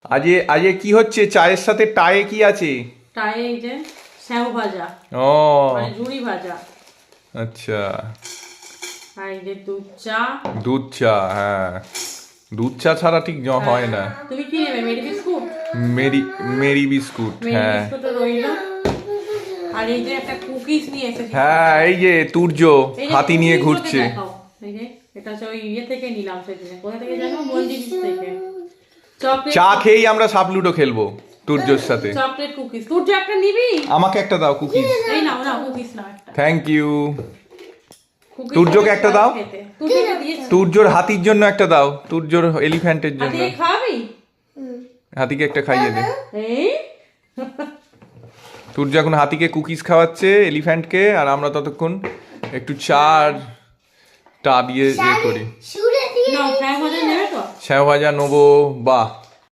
আজকে কি হচ্ছে চায়ের সাথে টায়ে কি আছে? টায়ে এই যে স্যাও ভাজা, ও মানে ঝুড়ি ভাজা, আচ্ছা, আর এই যে দুধ চা। দুধ চা, হ্যাঁ দুধ চা ছাড়া ঠিক হয় না। তুমি কি নেবে? Marie biscuit? Marie Marie biscuit, Marie হ্যাঁ বিস্কুটও রইল। আর এই যে একটা কুকিজ নিয়ে এসেছি। হ্যাঁ, এই যে তুর্য এই যে হাতি নিয়ে cookies গুলোকে ঘুরছে। দেখাও। এই যে এটা হচ্ছে ওই ইয়ে থেকে নিলাম সেদিনে। কোথা থেকে জানো? মন্দির থেকে। চকলেট চা খেয়েই আমরা সাপ লুডো খেলবো তুর্যর সাথে। Chocolate cookies. তুই যে একটা নিবি? আমাকে একটা দাও কুকিজ। এই নাও নাও কুকিজ নাও একটা। Thank you. Cookies তুর্যকে একটা দাও। খেতে। তুর্যকে দিয়েছি। তুর্যর হাতির জন্য একটা দাও, তুর্যর এলিফ্যান্টের আর জন্য। দিয়ে খাওয়াবি? হাতিকে একটা খাইয়ে দে। এই তুর্য এখন হাতিকে কুকিজ খাওয়াচ্ছে এলিফ্যান্টকে, আর আমরা ততক্ষণ একটু চা আর টা দিয়ে ইয়ে করি। নাও স্যাও ভাজা নেবে তো? স্যাও ভাজা নেবো। বাহ,